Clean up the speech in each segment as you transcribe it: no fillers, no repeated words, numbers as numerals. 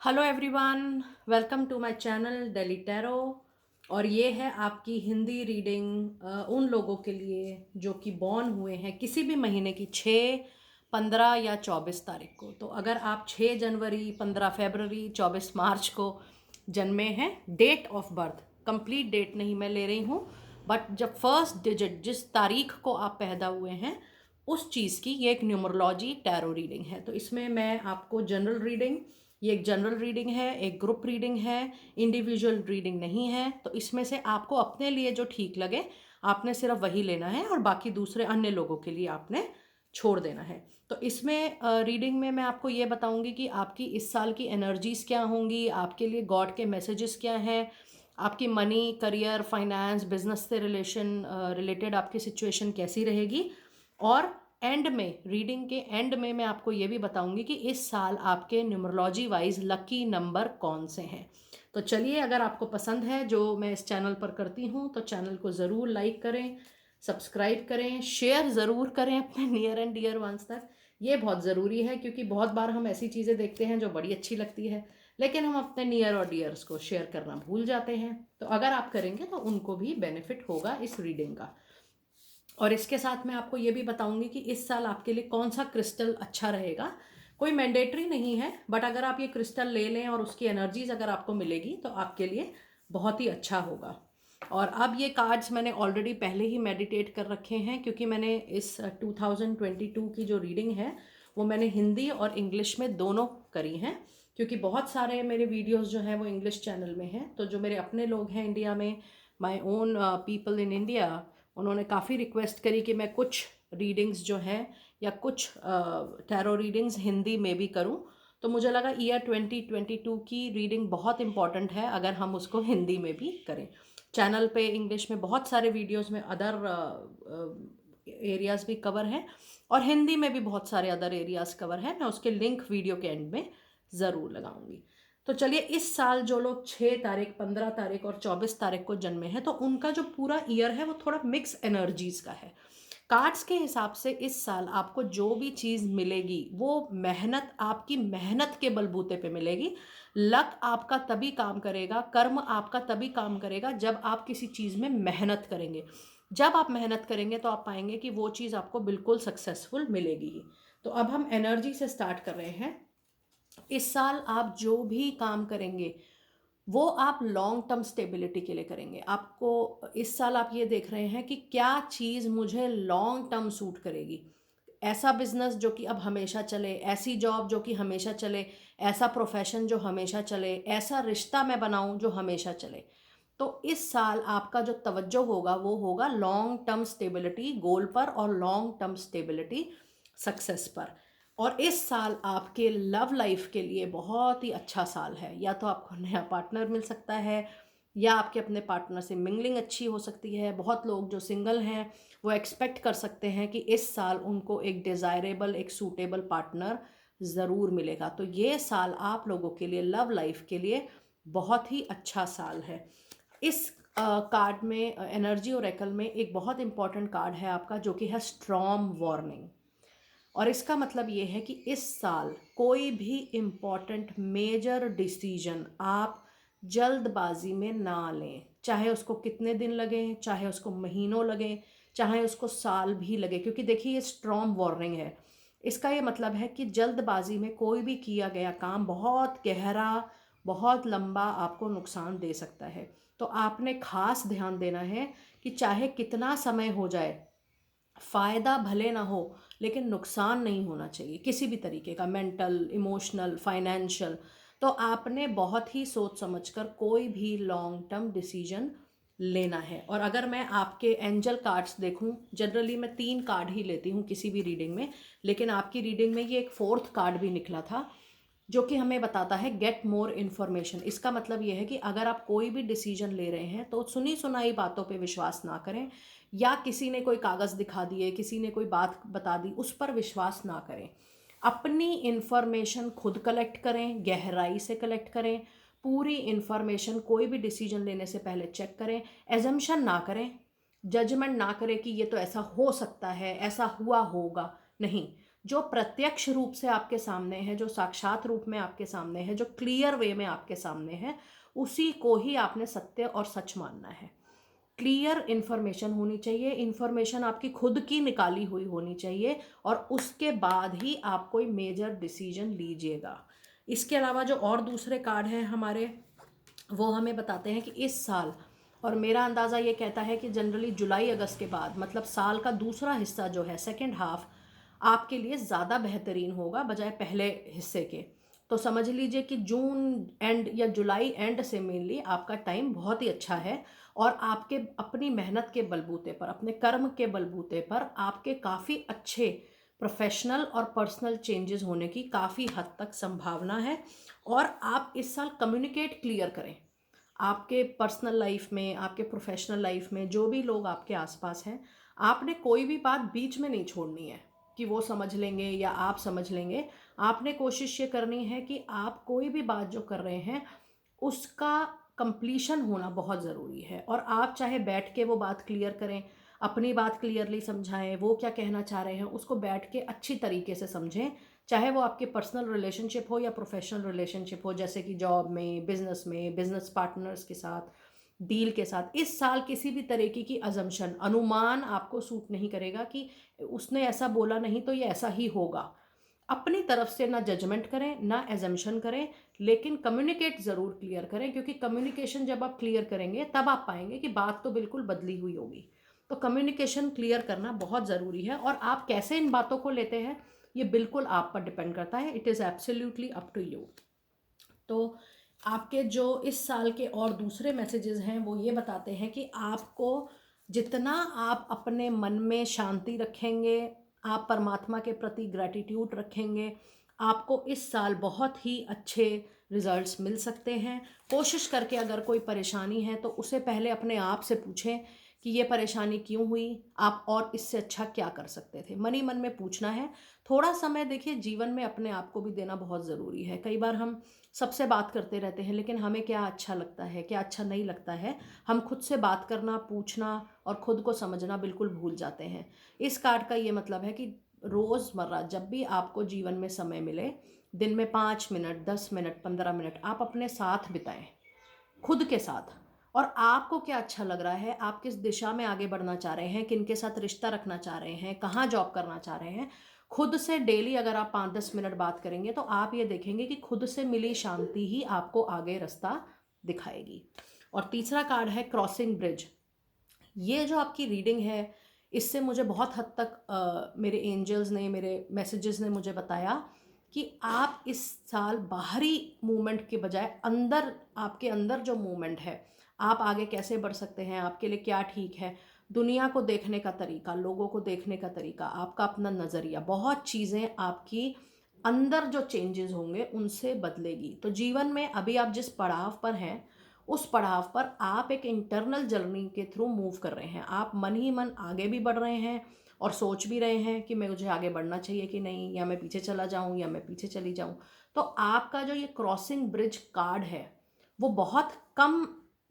Hello everyone, welcome to my channel daily tarot. और ये है आपकी हिंदी रीडिंग उन लोगों के लिए जो कि बॉर्न हुए हैं किसी भी महीने की 6, 15 या 24 तारीख को। तो अगर आप 6 जनवरी, 15 फरवरी, 24 मार्च को जन्मे हैं, date of birth complete date नहीं मैं ले रही हूँ, बट जब फर्स्ट डिजिट जिस तारीख को आप पैदा हुए हैं उस चीज़ की ये एक न्यूमरोलॉजी टैरो रीडिंग है। तो इसमें मैं आपको जनरल रीडिंग, ये एक जनरल रीडिंग है, एक ग्रुप रीडिंग है, इंडिविजुअल रीडिंग नहीं है। तो इसमें से आपको अपने लिए जो ठीक लगे आपने सिर्फ वही लेना है और बाकी दूसरे अन्य लोगों के लिए आपने छोड़ देना है। तो इसमें रीडिंग में मैं आपको ये बताऊंगी कि आपकी इस साल की एनर्जीज क्या होंगी, आपके लिए गॉड के मैसेजेस क्या हैं, आपकी मनी, करियर, फाइनेंस, बिजनेस से रिलेटेड आपकी सिचुएशन कैसी रहेगी। और एंड में, रीडिंग के एंड में मैं आपको ये भी बताऊंगी कि इस साल आपके न्यूमरोलॉजी वाइज लकी नंबर कौन से हैं। तो चलिए, अगर आपको पसंद है जो मैं इस चैनल पर करती हूँ तो चैनल को ज़रूर लाइक करें, सब्सक्राइब करें, शेयर ज़रूर करें अपने नियर एंड डियर वंस तक। ये बहुत ज़रूरी है क्योंकि बहुत बार हम ऐसी चीज़ें देखते हैं जो बड़ी अच्छी लगती है लेकिन हम अपने नियर और डियर्स को शेयर करना भूल जाते हैं। तो अगर आप करेंगे तो उनको भी बेनिफिट होगा इस रीडिंग का। और इसके साथ मैं आपको ये भी बताऊंगी कि इस साल आपके लिए कौन सा क्रिस्टल अच्छा रहेगा। कोई मैंडेटरी नहीं है, बट अगर आप ये क्रिस्टल ले लें और उसकी एनर्जीज अगर आपको मिलेगी तो आपके लिए बहुत ही अच्छा होगा। और अब ये कार्ड्स मैंने ऑलरेडी पहले ही मेडिटेट कर रखे हैं क्योंकि मैंने इस 2022 की जो रीडिंग है वो मैंने हिंदी और इंग्लिश में दोनों करी हैं। क्योंकि बहुत सारे मेरे वीडियोस जो हैं वो इंग्लिश चैनल में हैं, तो जो मेरे अपने लोग हैं इंडिया में, my own people in India, उन्होंने काफ़ी रिक्वेस्ट करी कि मैं कुछ रीडिंग्स जो हैं या कुछ टैरो रीडिंग्स हिंदी में भी करूं। तो मुझे लगा ईयर 2022 की रीडिंग बहुत इंपॉर्टेंट है अगर हम उसको हिंदी में भी करें। चैनल पे इंग्लिश में बहुत सारे वीडियोस में अदर एरियाज़ भी कवर हैं और हिंदी में भी बहुत सारे अदर एरियाज़ कवर हैं। मैं उसके लिंक वीडियो के एंड में ज़रूर लगाऊंगी। तो चलिए, इस साल जो लोग 6 तारीख, 15 तारीख और 24 तारीख को जन्मे हैं तो उनका जो पूरा ईयर है वो थोड़ा मिक्स एनर्जीज का है। कार्ड्स के हिसाब से इस साल आपको जो भी चीज़ मिलेगी वो मेहनत, आपकी मेहनत के बलबूते पे मिलेगी। लक आपका तभी काम करेगा, कर्म आपका तभी काम करेगा जब आप किसी चीज़ में मेहनत करेंगे। जब आप मेहनत करेंगे तो आप पाएंगे कि वो चीज़ आपको बिल्कुल सक्सेसफुल मिलेगी ही। तो अब हम एनर्जी से स्टार्ट कर रहे हैं। इस साल आप जो भी काम करेंगे वो आप लॉन्ग टर्म स्टेबिलिटी के लिए करेंगे। आपको इस साल आप ये देख रहे हैं कि क्या चीज़ मुझे लॉन्ग टर्म सूट करेगी। ऐसा बिजनेस जो कि अब हमेशा चले, ऐसी जॉब जो कि हमेशा चले, ऐसा प्रोफेशन जो हमेशा चले, ऐसा रिश्ता मैं बनाऊं जो हमेशा चले। तो इस साल आपका जो तवज्जो होगा वो होगा लॉन्ग टर्म स्टेबिलिटी गोल पर और लॉन्ग टर्म स्टेबिलिटी सक्सेस पर। और इस साल आपके लव लाइफ के लिए बहुत ही अच्छा साल है। या तो आपको नया पार्टनर मिल सकता है या आपके अपने पार्टनर से मिंगलिंग अच्छी हो सकती है। बहुत लोग जो सिंगल हैं वो एक्सपेक्ट कर सकते हैं कि इस साल उनको एक डिज़ायरेबल, एक सूटेबल पार्टनर ज़रूर मिलेगा। तो ये साल आप लोगों के लिए, लव लाइफ के लिए बहुत ही अच्छा साल है। इस कार्ड में, एनर्जी ओरेकल में, एक बहुत इंपॉर्टेंट कार्ड है आपका जो कि है स्ट्रॉम वार्निंग। और इसका मतलब ये है कि इस साल कोई भी इम्पॉर्टेंट मेजर डिसीजन आप जल्दबाजी में ना लें। चाहे उसको कितने दिन लगें, चाहे उसको महीनों लगें, चाहे उसको साल भी लगे। क्योंकि देखिए, ये स्ट्रॉन्ग वार्निंग है। इसका ये मतलब है कि जल्दबाजी में कोई भी किया गया काम बहुत गहरा, बहुत लंबा आपको नुकसान दे सकता है। तो आपने खास ध्यान देना है कि चाहे कितना समय हो जाए, फ़ायदा भले ना हो लेकिन नुकसान नहीं होना चाहिए किसी भी तरीके का, मेंटल, इमोशनल, फाइनेंशियल। तो आपने बहुत ही सोच समझकर कोई भी लॉन्ग टर्म डिसीजन लेना है। और अगर मैं आपके एंजल कार्ड्स देखूं, जनरली मैं 3 कार्ड ही लेती हूं किसी भी रीडिंग में, लेकिन आपकी रीडिंग में ये एक 4th कार्ड भी निकला था जो कि हमें बताता है गेट मोर इन्फॉर्मेशन। इसका मतलब ये है कि अगर आप कोई भी डिसीजन ले रहे हैं तो सुनी सुनाई बातों पे विश्वास ना करें, या किसी ने कोई कागज़ दिखा दिए, किसी ने कोई बात बता दी, उस पर विश्वास ना करें। अपनी इन्फॉर्मेशन खुद कलेक्ट करें, गहराई से कलेक्ट करें। पूरी इन्फॉर्मेशन कोई भी डिसीजन लेने से पहले चेक करें। एजम्पशन ना करें, जजमेंट ना करें कि ये तो ऐसा हो सकता है, ऐसा हुआ होगा, नहीं। जो प्रत्यक्ष रूप से आपके सामने है, जो साक्षात रूप में आपके सामने है, जो क्लियर वे में आपके सामने है, उसी को ही आपने सत्य और सच मानना है। क्लियर इन्फॉर्मेशन होनी चाहिए, इन्फॉर्मेशन आपकी खुद की निकाली हुई होनी चाहिए, और उसके बाद ही आप कोई मेजर डिसीजन लीजिएगा। इसके अलावा जो और दूसरे कार्ड हैं हमारे, वो हमें बताते हैं कि इस साल, और मेरा अंदाज़ा ये कहता है कि जनरली जुलाई अगस्त के बाद, मतलब साल का दूसरा हिस्सा जो है, सेकेंड हाफ, आपके लिए ज़्यादा बेहतरीन होगा बजाय पहले हिस्से के। तो समझ लीजिए कि जून एंड या जुलाई एंड से मेनली आपका टाइम बहुत ही अच्छा है, और आपके अपनी मेहनत के बलबूते पर, अपने कर्म के बलबूते पर आपके काफ़ी अच्छे प्रोफेशनल और पर्सनल चेंजेस होने की काफ़ी हद तक संभावना है। और आप इस साल कम्युनिकेट क्लियर करें। आपके पर्सनल लाइफ में, आपके प्रोफेशनल लाइफ में जो भी लोग आपके आसपास हैं, आपने कोई भी बात बीच में नहीं छोड़नी है कि वो समझ लेंगे या आप समझ लेंगे। आपने कोशिश ये करनी है कि आप कोई भी बात जो कर रहे हैं उसका कंप्लीशन होना बहुत ज़रूरी है, और आप चाहे बैठ के वो बात क्लियर करें, अपनी बात क्लियरली समझाएं, वो क्या कहना चाह रहे हैं उसको बैठ के अच्छी तरीके से समझें, चाहे वो आपके पर्सनल रिलेशनशिप हो या प्रोफेशनल रिलेशनशिप हो, जैसे कि जॉब में, बिजनेस पार्टनर्स के साथ, डील के साथ। इस साल किसी भी तरीके की अजम्पशन, अनुमान आपको सूट नहीं करेगा कि उसने ऐसा बोला नहीं तो ये ऐसा ही होगा। अपनी तरफ से ना जजमेंट करें ना एजम्पशन करें, लेकिन कम्युनिकेट ज़रूर क्लियर करें, क्योंकि कम्युनिकेशन जब आप क्लियर करेंगे तब आप पाएंगे कि बात तो बिल्कुल बदली हुई होगी। तो कम्युनिकेशन क्लियर करना बहुत ज़रूरी है, और आप कैसे इन बातों को लेते हैं ये बिल्कुल आप पर डिपेंड करता है। It is absolutely up to you. तो आपके जो इस साल के और दूसरे मैसेजेस हैं वो ये बताते हैं कि आपको जितना आप अपने मन में शांति रखेंगे, आप परमात्मा के प्रति ग्रैटिट्यूड रखेंगे, आपको इस साल बहुत ही अच्छे रिजल्ट्स मिल सकते हैं। कोशिश करके अगर कोई परेशानी है तो उसे पहले अपने आप से पूछें कि ये परेशानी क्यों हुई, आप और इससे अच्छा क्या कर सकते थे। मन ही मन में पूछना है। थोड़ा समय देखिए जीवन में अपने आप को भी देना बहुत ज़रूरी है। कई बार हम सबसे बात करते रहते हैं, लेकिन हमें क्या अच्छा लगता है, क्या अच्छा नहीं लगता है, हम खुद से बात करना, पूछना और खुद को समझना बिल्कुल भूल जाते हैं। इस कार्ड का ये मतलब है कि रोज़मर्रा जब भी आपको जीवन में समय मिले, दिन में 5 मिनट, 10 मिनट, 15 मिनट आप अपने साथ बिताएं, खुद के साथ। और आपको क्या अच्छा लग रहा है, आप किस दिशा में आगे बढ़ना चाह रहे हैं, किन के साथ रिश्ता रखना चाह रहे हैं, कहाँ जॉब करना चाह रहे हैं, खुद से डेली अगर आप 5-10 मिनट बात करेंगे तो आप ये देखेंगे कि खुद से मिली शांति ही आपको आगे रास्ता दिखाएगी। और तीसरा कार्ड है क्रॉसिंग ब्रिज। ये जो आपकी रीडिंग है, इससे मुझे बहुत हद तक मेरे एंजल्स ने, मेरे मैसेजेस ने मुझे बताया कि आप इस साल बाहरी मूवमेंट के बजाय अंदर, आपके अंदर जो मूवमेंट है, आप आगे कैसे बढ़ सकते हैं, आपके लिए क्या ठीक है, दुनिया को देखने का तरीका, लोगों को देखने का तरीका, आपका अपना नज़रिया, बहुत चीज़ें आपकी अंदर जो चेंजेस होंगे उनसे बदलेगी। तो जीवन में अभी आप जिस पड़ाव पर हैं, उस पड़ाव पर आप एक इंटरनल जर्नी के थ्रू मूव कर रहे हैं। आप मन ही मन आगे भी बढ़ रहे हैं और सोच भी रहे हैं कि मैं, मुझे आगे बढ़ना चाहिए कि नहीं, या मैं पीछे चला जाऊं या मैं पीछे चली जाऊं। तो आपका जो ये क्रॉसिंग ब्रिज कार्ड है वो बहुत कम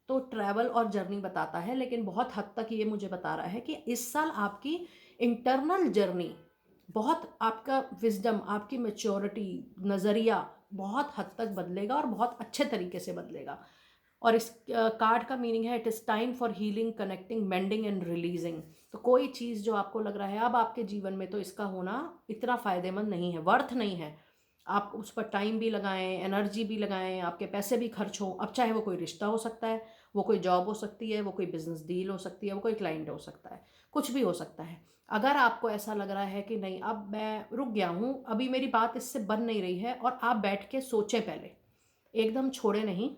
तो ट्रैवल और जर्नी बताता है, लेकिन बहुत हद तक ये मुझे बता रहा है कि इस साल आपकी इंटरनल जर्नी बहुत, आपका विजडम, आपकी मैच्योरिटी, नज़रिया बहुत हद तक बदलेगा और बहुत अच्छे तरीके से बदलेगा। और इस कार्ड का मीनिंग है, it is time for healing, connecting, mending and releasing. तो कोई चीज़ जो आपको लग रहा है अब आपके जीवन में तो इसका होना इतना फ़ायदेमंद नहीं है, वर्थ नहीं है, आप उस पर टाइम भी लगाएं, एनर्जी भी लगाएं, आपके पैसे भी खर्च हो। अब चाहे वो कोई रिश्ता हो सकता है, वो कोई जॉब हो सकती है, वो कोई बिजनेस डील हो सकती है, वो कोई क्लाइंट हो सकता है, कुछ भी हो सकता है। अगर आपको ऐसा लग रहा है कि नहीं, अब मैं रुक गया हूँ, अभी मेरी बात इससे बन नहीं रही है, और आप बैठ के सोचें पहले, एकदम छोड़े नहीं,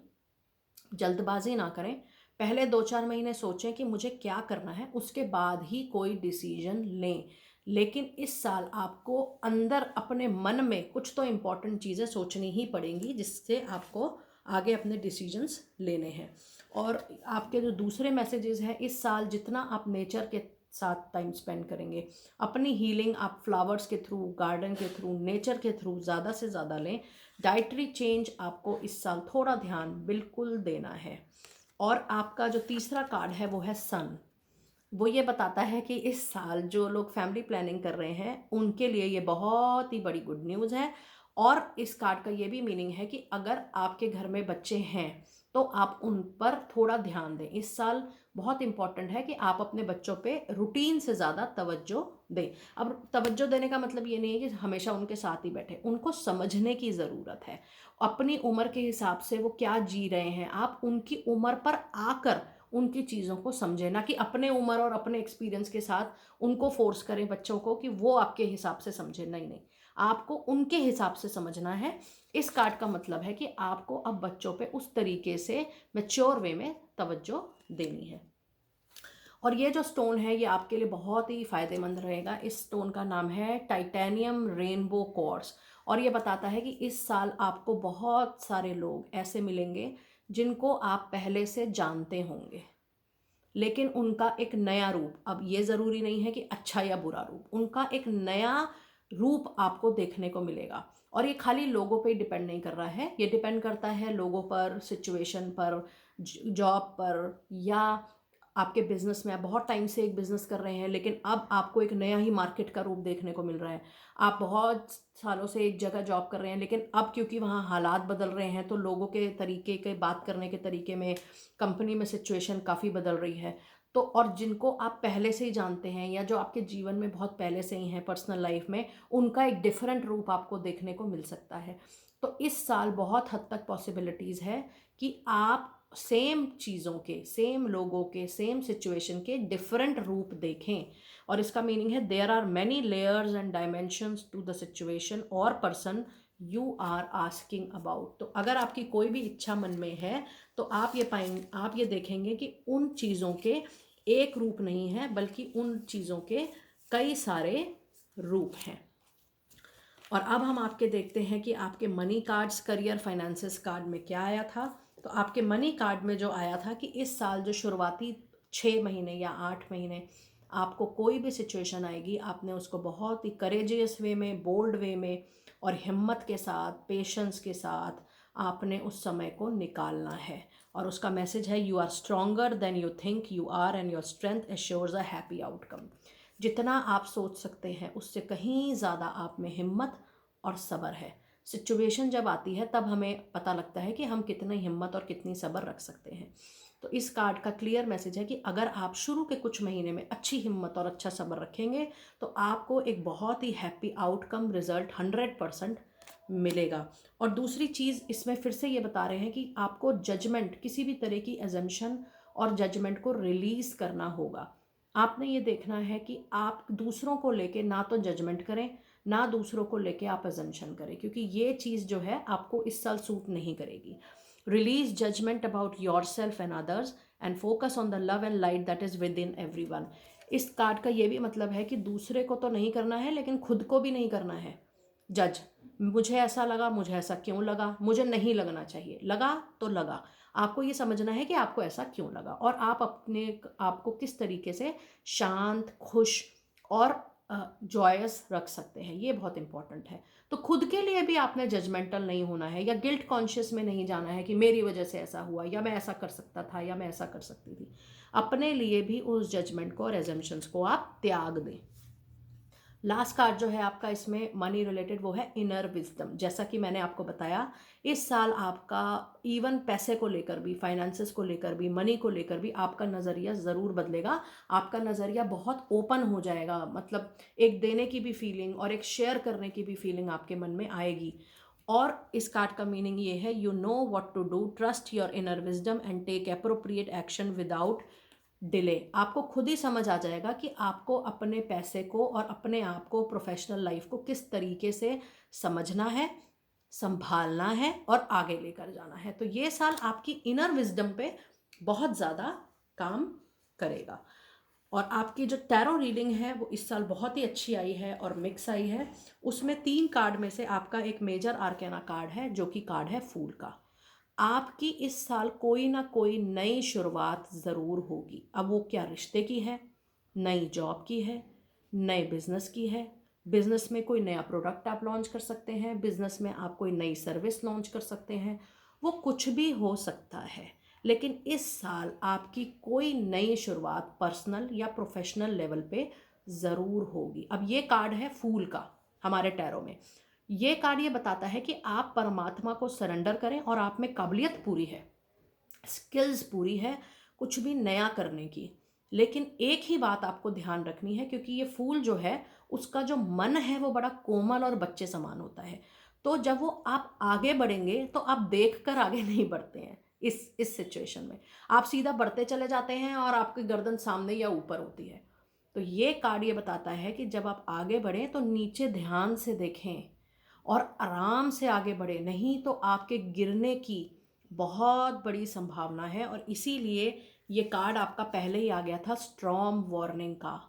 जल्दबाजी ना करें, पहले 2-4 महीने सोचें कि मुझे क्या करना है, उसके बाद ही कोई डिसीजन लें। लेकिन इस साल आपको अंदर अपने मन में कुछ तो इम्पॉर्टेंट चीज़ें सोचनी ही पड़ेंगी, जिससे आपको आगे अपने डिसीजंस लेने हैं। और आपके जो दूसरे मैसेजेस हैं, इस साल जितना आप नेचर के साथ टाइम स्पेंड करेंगे, अपनी हीलिंग आप फ्लावर्स के थ्रू, गार्डन के थ्रू, नेचर के थ्रू ज़्यादा से ज़्यादा लें। डाइटरी चेंज आपको इस साल थोड़ा ध्यान बिल्कुल देना है। और आपका जो तीसरा कार्ड है वो है सन। वो ये बताता है कि इस साल जो लोग फैमिली प्लानिंग कर रहे हैं उनके लिए ये बहुत ही बड़ी गुड न्यूज़ है। और इस कार्ड का ये भी मीनिंग है कि अगर आपके घर में बच्चे हैं तो आप उन पर थोड़ा ध्यान दें। इस साल बहुत इंपॉर्टेंट है कि आप अपने बच्चों पे रूटीन से ज़्यादा तवज्जो दें। अब तवज्जो देने का मतलब ये नहीं है कि हमेशा उनके साथ ही बैठे, उनको समझने की ज़रूरत है। अपनी उम्र के हिसाब से वो क्या जी रहे हैं, आप उनकी उम्र पर आकर उनकी चीज़ों को समझें, ना कि अपने उम्र और अपने एक्सपीरियंस के साथ उनको फोर्स करें बच्चों को कि वो आपके हिसाब से समझें। नहीं नहीं, आपको उनके हिसाब से समझना है। इस कार्ड का मतलब है कि आपको अब बच्चों पे उस तरीके से मैच्योर वे में तवज्जो देनी है। और ये जो स्टोन है ये आपके लिए बहुत ही फ़ायदेमंद रहेगा। इस स्टोन का नाम है टाइटेनियम रेनबो क्वार्ट्ज। और ये बताता है कि इस साल आपको बहुत सारे लोग ऐसे मिलेंगे जिनको आप पहले से जानते होंगे, लेकिन उनका एक नया रूप, अब ये ज़रूरी नहीं है कि अच्छा या बुरा रूप, उनका एक नया रूप आपको देखने को मिलेगा। और ये खाली लोगों पे डिपेंड नहीं कर रहा है, ये डिपेंड करता है लोगों पर, सिचुएशन पर, जॉब पर, या आपके बिजनेस में। आप बहुत टाइम से एक बिजनेस कर रहे हैं लेकिन अब आपको एक नया ही मार्केट का रूप देखने को मिल रहा है। आप बहुत सालों से एक जगह जॉब कर रहे हैं लेकिन अब क्योंकि वहाँ हालात बदल रहे हैं तो लोगों के तरीके के बात करने के तरीके में, कंपनी में सिचुएशन काफ़ी बदल रही है। तो और जिनको आप पहले से ही जानते हैं या जो आपके जीवन में बहुत पहले से ही हैं पर्सनल लाइफ में, उनका एक डिफरेंट रूप आपको देखने को मिल सकता है। तो इस साल बहुत हद तक पॉसिबिलिटीज़ है कि आप सेम चीज़ों के, सेम लोगों के, सेम सिचुएशन के डिफरेंट रूप देखें। और इसका मीनिंग है there are many layers and dimensions to the situation और person you are asking about. तो अगर आपकी कोई भी इच्छा मन में है तो आप ये देखेंगे कि उन चीज़ों के एक रूप नहीं है बल्कि उन चीज़ों के कई सारे रूप हैं। और अब हम आपके देखते हैं कि आपके money cards, career, finances card में क्या आया था। तो आपके मनी कार्ड में जो आया था कि इस साल जो शुरुआती 6 महीने या 8 महीने आपको कोई भी सिचुएशन आएगी, आपने उसको बहुत ही करेजियस वे में, बोल्ड वे में और हिम्मत के साथ, पेशेंस के साथ आपने उस समय को निकालना है। और उसका मैसेज है you are stronger than you think you are and your strength assures a happy outcome. जितना आप सोच सकते हैं उससे कहीं ज़्यादा आप में हिम्मत और सब्र है। सिचुएशन जब आती है तब हमें पता लगता है कि हम कितनी हिम्मत और कितनी सब्र रख सकते हैं। तो इस कार्ड का क्लियर मैसेज है कि अगर आप शुरू के कुछ महीने में अच्छी हिम्मत और अच्छा सब्र रखेंगे तो आपको एक बहुत ही हैप्पी आउटकम रिजल्ट 100% मिलेगा। और दूसरी चीज़ इसमें फिर से ये बता रहे हैं कि आपको जजमेंट, किसी भी तरह की एजम्पशन और जजमेंट को रिलीज़ करना होगा। आपने ये देखना है कि आप दूसरों को लेके ना तो जजमेंट करें, ना दूसरों को लेके आप अजम्पशन करें, क्योंकि ये चीज़ जो है आपको इस साल सूट नहीं करेगी। Release judgment about yourself and others and focus on the love and light that is within everyone. इस कार्ड का ये भी मतलब है कि दूसरे को तो नहीं करना है लेकिन खुद को भी नहीं करना है जज। मुझे ऐसा लगा, मुझे ऐसा क्यों लगा, मुझे नहीं लगना चाहिए, लगा तो लगा। आपको ये समझना है कि आपको ऐसा क्यों लगा और आप अपने आपको किस तरीके से शांत, खुश और जॉयस रख सकते हैं, ये बहुत इंपॉर्टेंट है। तो खुद के लिए भी आपने जजमेंटल नहीं होना है या गिल्ट कॉन्शियस में नहीं जाना है कि मेरी वजह से ऐसा हुआ या मैं ऐसा कर सकता था या मैं ऐसा कर सकती थी। अपने लिए भी उस जजमेंट को और एजम्पशंस को आप त्याग दें। लास्ट कार्ड जो है आपका इसमें मनी रिलेटेड वो है इनर विजडम। जैसा कि मैंने आपको बताया, इस साल आपका इवन पैसे को लेकर भी, फाइनेंसेस को लेकर भी, मनी को लेकर भी आपका नज़रिया ज़रूर बदलेगा। आपका नज़रिया बहुत ओपन हो जाएगा, मतलब एक देने की भी फीलिंग और एक शेयर करने की भी फीलिंग आपके मन में आएगी। और इस कार्ड का मीनिंग ये है you know what to do, trust your inner wisdom and take appropriate action without delay. आपको खुद ही समझ आ जाएगा कि आपको अपने पैसे को और अपने आप को, प्रोफेशनल लाइफ को किस तरीके से समझना है, संभालना है और आगे लेकर जाना है। तो ये साल आपकी इनर विजडम पे बहुत ज़्यादा काम करेगा। और आपकी जो टैरो रीडिंग है वो इस साल बहुत ही अच्छी आई है और मिक्स आई है। उसमें 3 कार्ड में से आपका एक मेजर आर्केना कार्ड है जो कि कार्ड है फूल का। आपकी इस साल कोई ना कोई नई शुरुआत ज़रूर होगी। अब वो क्या रिश्ते की है, नई जॉब की है, नए बिजनेस की है। बिजनेस में कोई नया प्रोडक्ट आप लॉन्च कर सकते हैं, बिजनेस में आप कोई नई सर्विस लॉन्च कर सकते हैं, वो कुछ भी हो सकता है। लेकिन इस साल आपकी कोई नई शुरुआत पर्सनल या प्रोफेशनल लेवल पे ज़रूर होगी। अब ये कार्ड है फूल का हमारे टैरो में। ये कार्ड ये बताता है कि आप परमात्मा को सरेंडर करें और आप में काबिलियत पूरी है, स्किल्स पूरी है कुछ भी नया करने की। लेकिन एक ही बात आपको ध्यान रखनी है, क्योंकि ये फूल जो है उसका जो मन है वो बड़ा कोमल और बच्चे समान होता है। तो जब वो आप आगे बढ़ेंगे तो आप देख कर आगे नहीं बढ़ते हैं। इस सिचुएशन में आप सीधा बढ़ते चले जाते हैं और आपकी गर्दन सामने या ऊपर होती है। तो ये कार्ड ये बताता है कि जब आप आगे बढ़ें तो नीचे ध्यान से देखें और आराम से आगे बढ़े, नहीं तो आपके गिरने की बहुत बड़ी संभावना है। और इसीलिए ये कार्ड आपका पहले ही आ गया था स्ट्रॉन्ग वार्निंग का।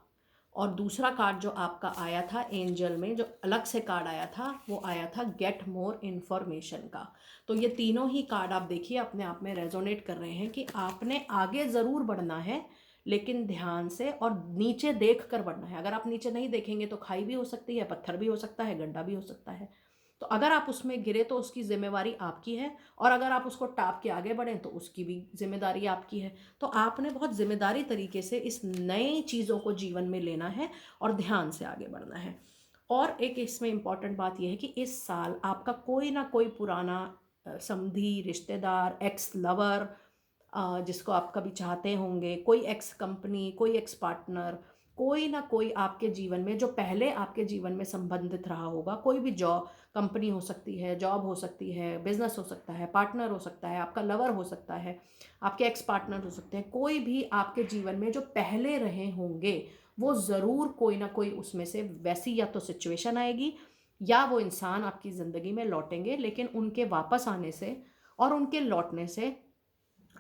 और दूसरा कार्ड जो आपका आया था एंजल में, जो अलग से कार्ड आया था, वो आया था गेट मोर इन्फॉर्मेशन का। तो ये तीनों ही कार्ड आप देखिए अपने आप में रेजोनेट कर रहे हैं कि आपने आगे ज़रूर बढ़ना है, लेकिन ध्यान से और नीचे देख कर बढ़ना है। अगर आप नीचे नहीं देखेंगे तो खाई भी हो सकती है, पत्थर भी हो सकता है, गड्ढा भी हो सकता है। तो अगर आप उसमें गिरे तो उसकी जिम्मेवारी आपकी है, और अगर आप उसको टाप के आगे बढ़ें तो उसकी भी जिम्मेदारी आपकी है। तो आपने बहुत जिम्मेदारी तरीके से इस नई चीज़ों को जीवन में लेना है और ध्यान से आगे बढ़ना है। और एक इसमें इम्पॉर्टेंट बात यह है कि इस साल आपका कोई ना कोई पुराना समधी, रिश्तेदार, एक्स लवर, जिसको आप कभी चाहते होंगे, कोई एक्स कंपनी, कोई एक्स पार्टनर, कोई ना कोई आपके जीवन में जो पहले आपके जीवन में संबंधित रहा होगा, कोई भी जॉब, कंपनी हो सकती है, जॉब हो सकती है, बिजनेस हो सकता है, पार्टनर हो सकता है, आपका लवर हो सकता है, आपके एक्स पार्टनर हो सकते हैं, कोई भी आपके जीवन में जो पहले रहे होंगे, वो ज़रूर कोई ना कोई उसमें से वैसी या तो सिचुएशन आएगी या वो इंसान आपकी ज़िंदगी में लौटेंगे। लेकिन उनके वापस आने से और उनके लौटने से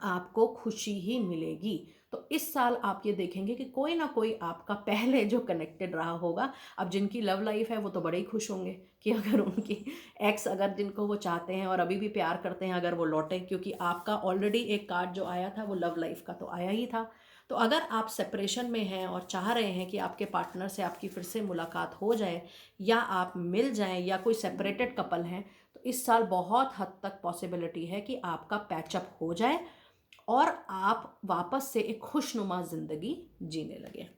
आपको खुशी ही मिलेगी। तो इस साल आप ये देखेंगे कि कोई ना कोई आपका पहले जो कनेक्टेड रहा होगा, अब जिनकी लव लाइफ है वो तो बड़े ही खुश होंगे कि अगर उनकी एक्स, अगर जिनको वो चाहते हैं और अभी भी प्यार करते हैं, अगर वो लौटे, क्योंकि आपका ऑलरेडी एक कार्ड जो आया था वो लव लाइफ का तो आया ही था। तो अगर आप सेपरेशन में हैं और चाह रहे हैं कि आपके पार्टनर से आपकी फिर से मुलाकात हो जाए या आप मिल जाएं, या कोई सेपरेटेड कपल हैं, तो इस साल बहुत हद तक पॉसिबिलिटी है कि आपका पैचअप हो जाए और आप वापस से एक खुशनुमा ज़िंदगी जीने लगे।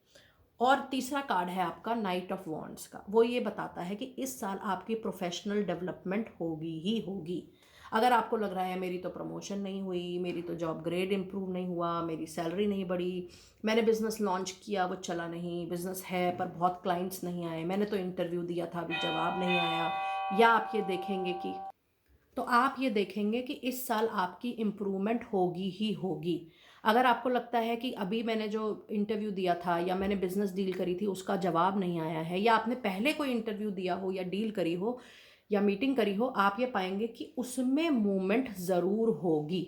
और तीसरा कार्ड है आपका नाइट ऑफ वॉन्ड्स का। वो ये बताता है कि इस साल आपकी प्रोफेशनल डेवलपमेंट होगी ही होगी। अगर आपको लग रहा है मेरी तो प्रमोशन नहीं हुई, मेरी तो जॉब ग्रेड इम्प्रूव नहीं हुआ, मेरी सैलरी नहीं बढ़ी, मैंने बिज़नेस लॉन्च किया वो चला नहीं, बिज़नेस है पर बहुत क्लाइंट्स नहीं आए, मैंने तो इंटरव्यू दिया था अभी जवाब नहीं आया, या आप ये देखेंगे कि, तो आप ये देखेंगे कि इस साल आपकी इम्प्रूवमेंट होगी ही होगी। अगर आपको लगता है कि अभी मैंने जो इंटरव्यू दिया था या मैंने बिज़नेस डील करी थी उसका जवाब नहीं आया है, या आपने पहले कोई इंटरव्यू दिया हो या डील करी हो या मीटिंग करी हो, आप ये पाएंगे कि उसमें मूवमेंट ज़रूर होगी।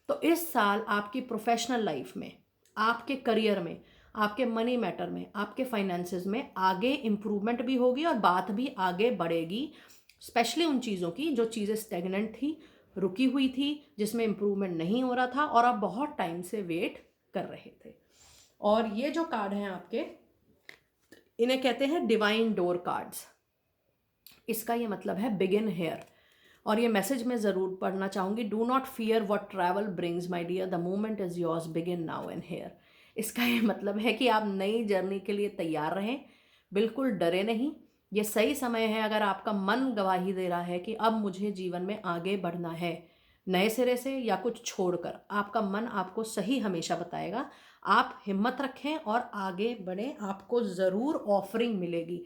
तो इस साल आपकी प्रोफेशनल लाइफ में, आपके करियर में, आपके मनी मैटर में, आपके फाइनेंसेस में आगे इम्प्रूवमेंट भी होगी और बात भी आगे बढ़ेगी। स्पेशली उन चीज़ों की जो चीज़ें स्टेगनेंट थी, रुकी हुई थी, जिसमें इम्प्रूवमेंट नहीं हो रहा था और आप बहुत टाइम से वेट कर रहे थे। और ये जो कार्ड हैं आपके, इन्हें कहते हैं डिवाइन डोर कार्ड्स। इसका ये मतलब है बिगिन हेयर। और ये मैसेज मैं ज़रूर पढ़ना चाहूँगी, do not fear what travel brings my dear, the moment is yours, begin now and here. इसका ये मतलब है कि आप नई जर्नी के लिए तैयार रहें, बिल्कुल डरे नहीं। ये सही समय है अगर आपका मन गवाही दे रहा है कि अब मुझे जीवन में आगे बढ़ना है, नए सिरे से या कुछ छोड़कर, आपका मन आपको सही हमेशा बताएगा। आप हिम्मत रखें और आगे बढ़ें, आपको ज़रूर ऑफरिंग मिलेगी।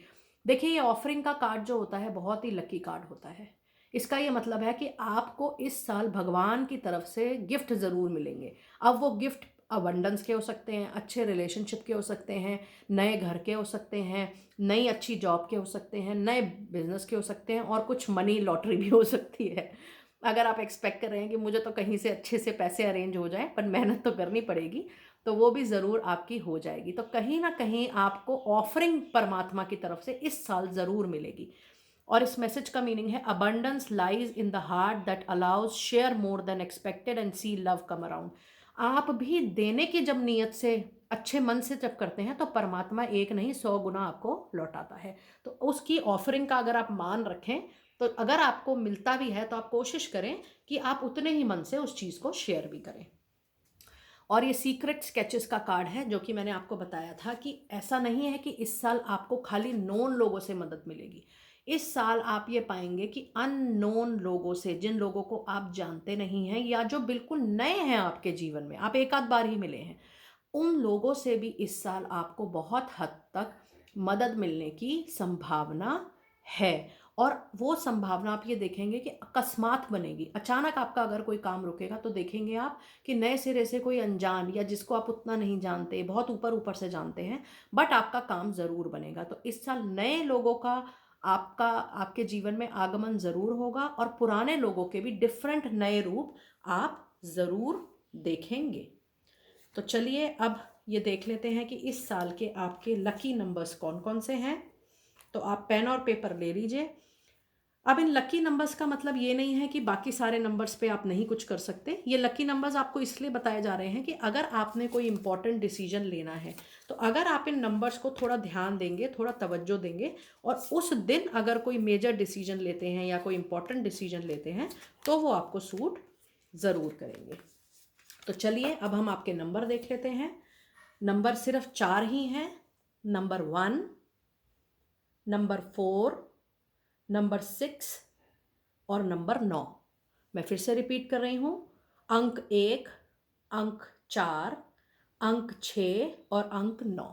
देखिए, ये ऑफरिंग का कार्ड जो होता है बहुत ही लकी कार्ड होता है। इसका ये मतलब है कि आपको इस साल भगवान की तरफ से गिफ्ट ज़रूर मिलेंगे। अब वो गिफ्ट अबंडेंस के हो सकते हैं, अच्छे रिलेशनशिप के हो सकते हैं, नए घर के हो सकते हैं, नई अच्छी जॉब के हो सकते हैं, नए बिजनेस के हो सकते हैं, और कुछ मनी लॉटरी भी हो सकती है। अगर आप एक्सपेक्ट कर रहे हैं कि मुझे तो कहीं से अच्छे से पैसे अरेंज हो जाएं, पर मेहनत तो करनी पड़ेगी, तो वो भी ज़रूर आपकी हो जाएगी। तो कहीं ना कहीं आपको ऑफरिंग परमात्मा की तरफ से इस साल ज़रूर मिलेगी। और इस मैसेज का मीनिंग है abundance lies in the heart that allows share more than expected and see love come around. आप भी देने की जब नीयत से, अच्छे मन से जब करते हैं, तो परमात्मा एक नहीं 100 गुना आपको लौटाता है। तो उसकी ऑफरिंग का अगर आप मान रखें, तो अगर आपको मिलता भी है तो आप कोशिश करें कि आप उतने ही मन से उस चीज़ को शेयर भी करें। और ये सीक्रेट स्केचेस का कार्ड है, जो कि मैंने आपको बताया था कि ऐसा नहीं है कि इस साल आपको खाली नोन लोगों से मदद मिलेगी। इस साल आप ये पाएंगे कि अननोन लोगों से, जिन लोगों को आप जानते नहीं हैं या जो बिल्कुल नए हैं आपके जीवन में, आप एक आध बार ही मिले हैं, उन लोगों से भी इस साल आपको बहुत हद तक मदद मिलने की संभावना है। और वो संभावना आप ये देखेंगे कि अकस्मात बनेगी। अचानक आपका अगर कोई काम रुकेगा तो देखेंगे आप कि नए सिरे से कोई अनजान या जिसको आप उतना नहीं जानते, बहुत ऊपर ऊपर से जानते हैं, बट आपका काम ज़रूर बनेगा। तो इस साल नए लोगों का आपके जीवन में आगमन ज़रूर होगा और पुराने लोगों के भी डिफरेंट नए रूप आप ज़रूर देखेंगे। तो चलिए अब ये देख लेते हैं कि इस साल के आपके लकी नंबर्स कौन कौन से हैं। तो आप पेन और पेपर ले लीजिए। अब इन लकी नंबर्स का मतलब ये नहीं है कि बाकी सारे नंबर्स पे आप नहीं कुछ कर सकते। ये लकी नंबर्स आपको इसलिए बताए जा रहे हैं कि अगर आपने कोई इंपॉर्टेंट डिसीजन लेना है, तो अगर आप इन नंबर्स को थोड़ा ध्यान देंगे, थोड़ा तवज्जो देंगे और उस दिन अगर कोई मेजर डिसीजन लेते हैं या कोई इंपॉर्टेंट डिसीजन लेते हैं, तो वो आपको सूट ज़रूर करेंगे। तो चलिए अब हम आपके नंबर देख लेते हैं। नंबर सिर्फ 4 ही हैं। नंबर 1, नंबर 4, नंबर 6 और नंबर 9। मैं फिर से रिपीट कर रही हूँ। अंक 1, अंक 4, अंक 6 और अंक 9।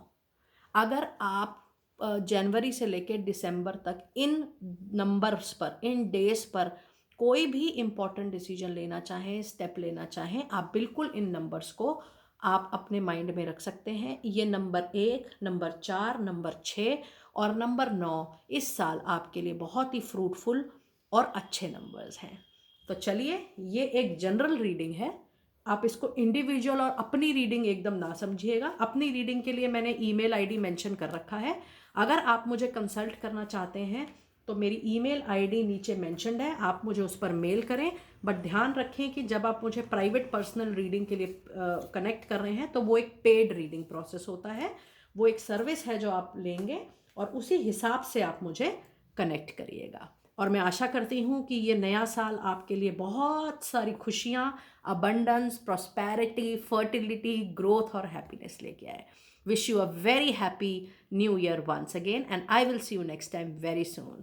अगर आप जनवरी से लेकर दिसंबर तक इन नंबर्स पर, इन डेज पर कोई भी इम्पॉर्टेंट डिसीजन लेना चाहें, स्टेप लेना चाहें, आप बिल्कुल इन नंबर्स को आप अपने माइंड में रख सकते हैं। ये नंबर 1, नंबर 4, नंबर 6 और नंबर 9 इस साल आपके लिए बहुत ही फ्रूटफुल और अच्छे नंबर्स हैं। तो चलिए, ये एक जनरल रीडिंग है, आप इसको इंडिविजुअल और अपनी रीडिंग एकदम ना समझिएगा। अपनी रीडिंग के लिए मैंने ईमेल आईडी मेंशन कर रखा है। अगर आप मुझे कंसल्ट करना चाहते हैं तो मेरी ईमेल आईडी नीचे मेंशन्ड है, आप मुझे उस पर मेल करें। बट ध्यान रखें कि जब आप मुझे प्राइवेट पर्सनल रीडिंग के लिए कनेक्ट कर रहे हैं तो वो एक पेड रीडिंग प्रोसेस होता है, वो एक सर्विस है जो आप लेंगे और उसी हिसाब से आप मुझे कनेक्ट करिएगा। और मैं आशा करती हूँ कि ये नया साल आपके लिए बहुत सारी खुशियाँ, अबंडेंस, प्रॉस्पेरिटी, फर्टिलिटी, ग्रोथ और हैप्पीनेस लेके आए। Wish you a very happy new year once again, and I will see you next time very soon.